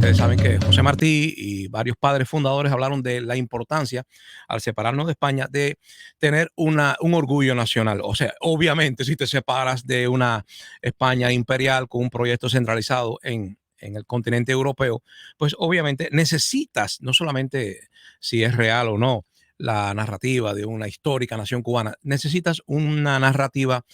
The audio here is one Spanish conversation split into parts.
Ustedes saben que José Martí y varios padres fundadores hablaron de la importancia, al separarnos de España, de tener un orgullo nacional. O sea, obviamente, si te separas de una España imperial con un proyecto centralizado en el continente europeo, pues obviamente necesitas, no solamente si es real o no, la narrativa de una histórica nación cubana, necesitas una narrativa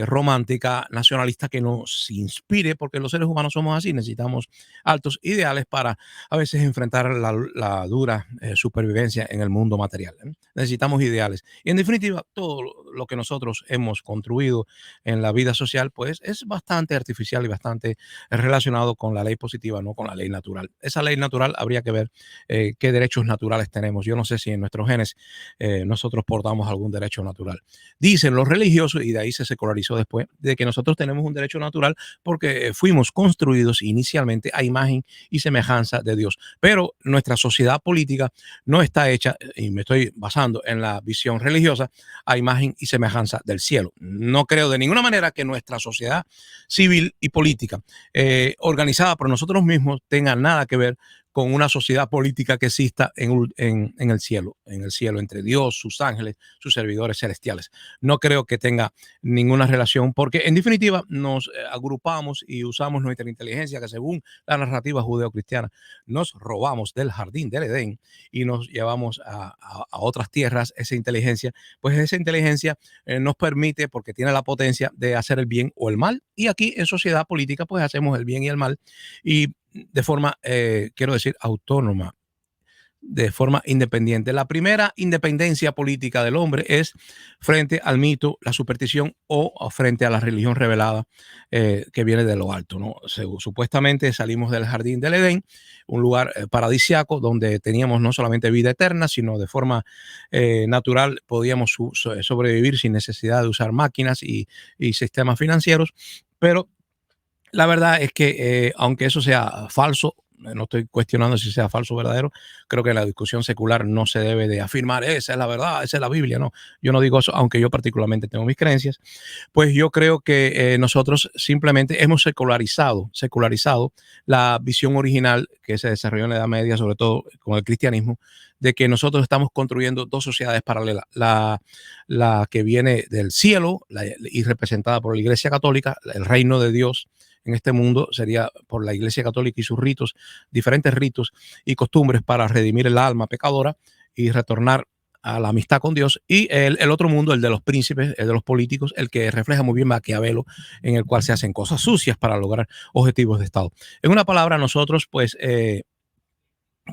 romántica, nacionalista que nos inspire, porque los seres humanos somos así, necesitamos altos ideales para a veces enfrentar la dura supervivencia en el mundo material. Necesitamos ideales. Y en definitiva, todo lo que nosotros hemos construido en la vida social, pues es bastante artificial y bastante relacionado con la ley positiva, no con la ley natural. Esa ley natural habría que ver qué derechos naturales tenemos. Yo no sé si en nuestros genes nosotros portamos algún derecho natural. Dicen los religiosos, y de ahí se secularizó después, de que nosotros tenemos un derecho natural porque fuimos construidos inicialmente a imagen y semejanza de Dios. Pero nuestra sociedad política no está hecha, y me estoy basando en la visión religiosa, a imagen y semejanza del cielo. No creo de ninguna manera que nuestra sociedad civil y política organizada por nosotros mismos tenga nada que ver con una sociedad política que exista en el cielo, entre Dios, sus ángeles, sus servidores celestiales. No creo que tenga ninguna relación, porque en definitiva nos agrupamos y usamos nuestra inteligencia, que según la narrativa judeocristiana, nos robamos del jardín del Edén y nos llevamos a otras tierras esa inteligencia. Pues esa inteligencia nos permite, porque tiene la potencia de hacer el bien o el mal, y aquí en sociedad política pues hacemos el bien y el mal, y de forma, quiero decir, autónoma, de forma independiente. La primera independencia política del hombre es frente al mito, la superstición o frente a la religión revelada que viene de lo alto, ¿no? Supuestamente salimos del jardín del Edén, un lugar paradisiaco donde teníamos no solamente vida eterna, sino de forma natural podíamos sobrevivir sin necesidad de usar máquinas y sistemas financieros, pero la verdad es que, aunque eso sea falso, no estoy cuestionando si sea falso o verdadero, creo que en la discusión secular no se debe de afirmar, esa es la verdad, esa es la Biblia, no. Yo no digo eso, aunque yo particularmente tengo mis creencias, pues yo creo que nosotros simplemente hemos secularizado la visión original que se desarrolló en la Edad Media, sobre todo con el cristianismo, de que nosotros estamos construyendo dos sociedades paralelas, la que viene del cielo y representada por la Iglesia Católica, el reino de Dios en este mundo sería por la Iglesia Católica y sus ritos, diferentes ritos y costumbres para redimir el alma pecadora y retornar a la amistad con Dios, y el otro mundo, el de los príncipes, el de los políticos, el que refleja muy bien Maquiavelo, en el cual se hacen cosas sucias para lograr objetivos de Estado. En una palabra, nosotros pues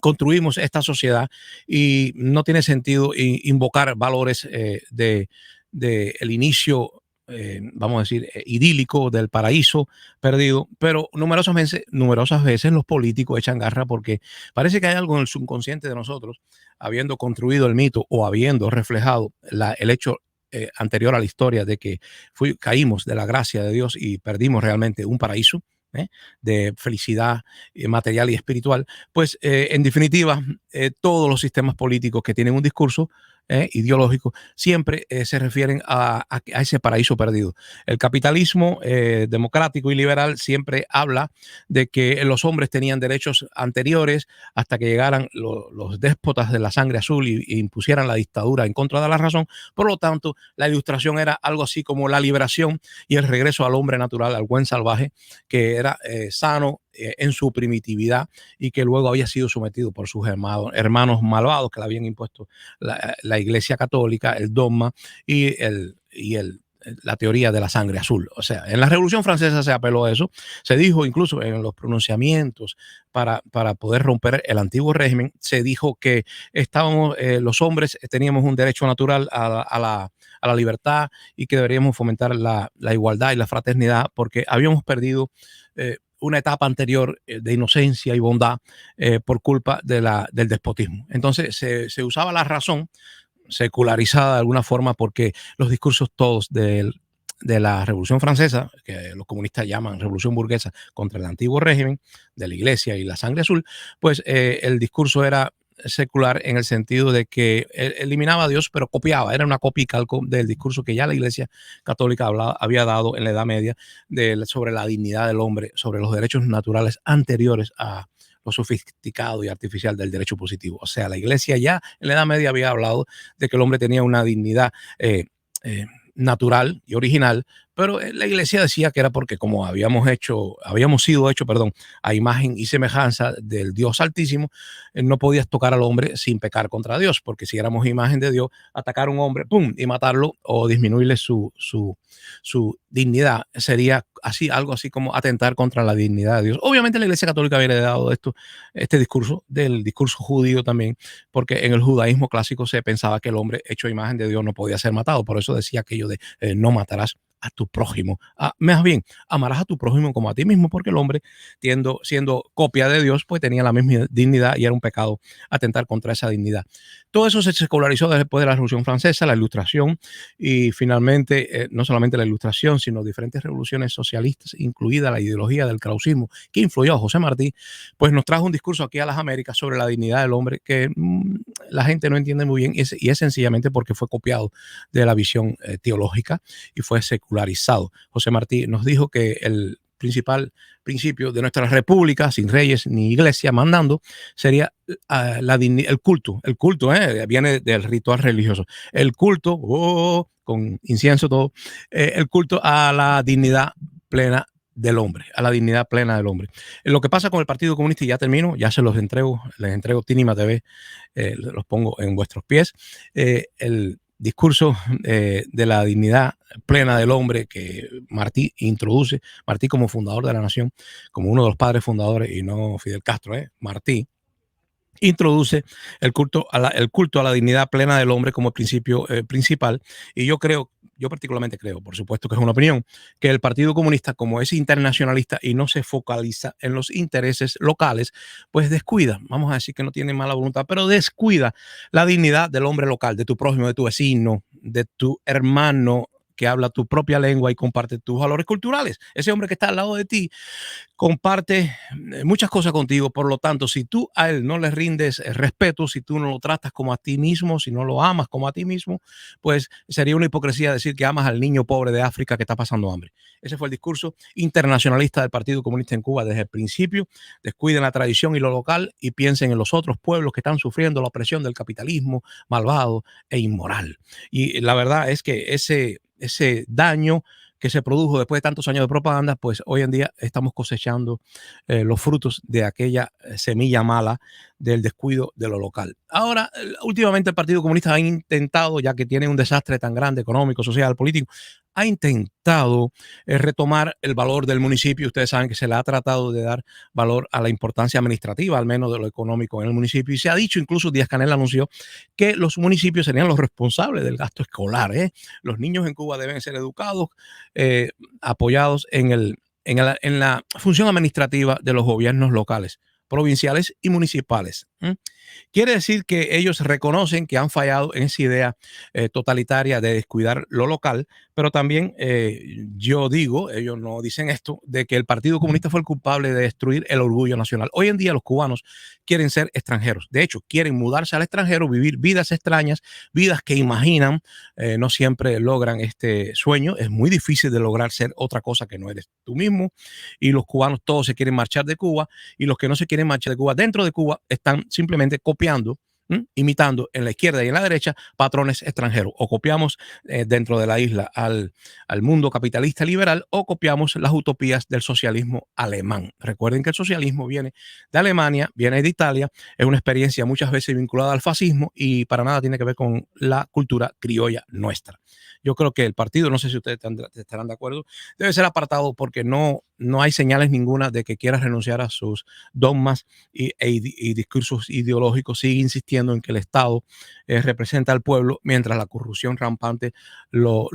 construimos esta sociedad y no tiene sentido invocar valores de el inicio, vamos a decir, idílico del paraíso perdido, pero numerosas veces los políticos echan garra porque parece que hay algo en el subconsciente de nosotros, habiendo construido el mito o habiendo reflejado el hecho anterior a la historia de que caímos de la gracia de Dios y perdimos realmente un paraíso de felicidad material y espiritual, pues en definitiva, todos los sistemas políticos que tienen un discurso ideológico siempre se refieren a ese paraíso perdido. El capitalismo democrático y liberal siempre habla de que los hombres tenían derechos anteriores hasta que llegaran los déspotas de la sangre azul y impusieran la dictadura en contra de la razón. Por lo tanto, la ilustración era algo así como la liberación y el regreso al hombre natural, al buen salvaje, que era sano en su primitividad y que luego había sido sometido por sus hermanos malvados que le habían impuesto la Iglesia Católica, el dogma y la teoría de la sangre azul. O sea, en la Revolución Francesa se apeló a eso, se dijo incluso en los pronunciamientos para poder romper el antiguo régimen, se dijo que los hombres teníamos un derecho natural a la libertad y que deberíamos fomentar la igualdad y la fraternidad porque habíamos perdido una etapa anterior de inocencia y bondad por culpa del despotismo. Entonces se usaba la razón secularizada de alguna forma porque los discursos todos de la Revolución Francesa, que los comunistas llaman Revolución Burguesa, contra el antiguo régimen de la Iglesia y la sangre azul, pues el discurso era secular en el sentido de que eliminaba a Dios, pero copiaba, era una copia y calco del discurso que ya la Iglesia Católica había dado en la Edad Media sobre la dignidad del hombre, sobre los derechos naturales anteriores a lo sofisticado y artificial del derecho positivo. O sea, la iglesia ya en la Edad Media había hablado de que el hombre tenía una dignidad natural y original, pero la iglesia decía que era porque como habíamos sido hechos, perdón, a imagen y semejanza del Dios Altísimo, no podías tocar al hombre sin pecar contra Dios, porque si éramos imagen de Dios, atacar a un hombre, pum, y matarlo o disminuirle su dignidad sería así, algo así como atentar contra la dignidad de Dios. Obviamente la iglesia católica había heredado este discurso, del discurso judío también, porque en el judaísmo clásico se pensaba que el hombre hecho a imagen de Dios no podía ser matado, por eso decía aquello de no matarás a tu prójimo. Más bien, amarás a tu prójimo como a ti mismo, porque el hombre, siendo copia de Dios, pues tenía la misma dignidad y era un pecado atentar contra esa dignidad. Todo eso se secularizó después de la Revolución Francesa, la Ilustración y finalmente no solamente la Ilustración, sino diferentes revoluciones socialistas, incluida la ideología del krausismo, que influyó a José Martí, pues nos trajo un discurso aquí a las Américas sobre la dignidad del hombre que la gente no entiende muy bien y es sencillamente porque fue copiado de la visión teológica y fue secularizado. José Martí nos dijo que el principal principio de nuestra república, sin reyes ni iglesia mandando, sería el culto. El culto viene del ritual religioso. El culto, con incienso todo, el culto a la dignidad plena del hombre, a la dignidad plena del hombre. Lo que pasa con el Partido Comunista, y ya termino, ya se los entrego, les entrego Tinima TV, los pongo en vuestros pies. El discurso de la dignidad plena del hombre que Martí introduce, Martí como fundador de la nación, como uno de los padres fundadores y no Fidel Castro, Martí introduce el culto a la dignidad plena del hombre como principio principal. Y yo particularmente creo, por supuesto que es una opinión, que el Partido Comunista, como es internacionalista y no se focaliza en los intereses locales, pues descuida, vamos a decir que no tiene mala voluntad, pero descuida la dignidad del hombre local, de tu prójimo, de tu vecino, de tu hermano que habla tu propia lengua y comparte tus valores culturales. Ese hombre que está al lado de ti comparte muchas cosas contigo, por lo tanto, si tú a él no le rindes respeto, si tú no lo tratas como a ti mismo, si no lo amas como a ti mismo, pues sería una hipocresía decir que amas al niño pobre de África que está pasando hambre. Ese fue el discurso internacionalista del Partido Comunista en Cuba desde el principio. Descuiden la tradición y lo local y piensen en los otros pueblos que están sufriendo la opresión del capitalismo malvado e inmoral. Y la verdad es que ese daño que se produjo después de tantos años de propaganda, pues hoy en día estamos cosechando los frutos de aquella semilla mala del descuido de lo local. Ahora, últimamente el Partido Comunista ha intentado, ya que tiene un desastre tan grande económico, social, político, ha intentado retomar el valor del municipio. Ustedes saben que se le ha tratado de dar valor a la importancia administrativa, al menos de lo económico en el municipio. Y se ha dicho, incluso Díaz-Canel anunció que los municipios serían los responsables del gasto escolar. Los niños en Cuba deben ser educados, apoyados en la función administrativa de los gobiernos locales, provinciales y municipales. Quiere decir que ellos reconocen que han fallado en esa idea totalitaria de descuidar lo local, pero también yo digo, ellos no dicen esto, de que el Partido Comunista fue el culpable de destruir el orgullo nacional. Hoy en día los cubanos quieren ser extranjeros, de hecho quieren mudarse al extranjero, vivir vidas extrañas, vidas que imaginan, no siempre logran este sueño, es muy difícil de lograr ser otra cosa que no eres tú mismo, y los cubanos todos se quieren marchar de Cuba, y los que no se quieren marchar de Cuba dentro de Cuba están simplemente copiando, imitando en la izquierda y en la derecha patrones extranjeros. O copiamos dentro de la isla al mundo capitalista liberal o copiamos las utopías del socialismo alemán. Recuerden que el socialismo viene de Alemania, viene de Italia, es una experiencia muchas veces vinculada al fascismo y para nada tiene que ver con la cultura criolla nuestra. Yo creo que el partido, no sé si ustedes estarán de acuerdo, debe ser apartado porque no hay señales ninguna de que quiera renunciar a sus dogmas y discursos ideológicos. Sigue insistiendo en que el Estado representa al pueblo mientras la corrupción rampante lo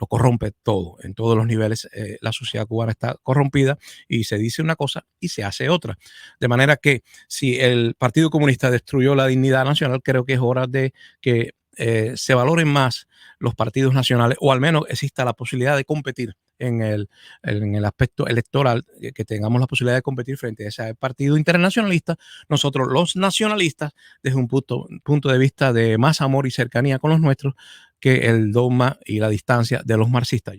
corrompe todo. En todos los niveles la sociedad cubana está corrompida y se dice una cosa y se hace otra. De manera que si el Partido Comunista destruyó la dignidad nacional, creo que es hora de que se valoren más los partidos nacionales o al menos exista la posibilidad de competir en el aspecto electoral, que tengamos la posibilidad de competir frente a ese partido internacionalista, nosotros los nacionalistas, desde un punto de vista de más amor y cercanía con los nuestros que el dogma y la distancia de los marxistas.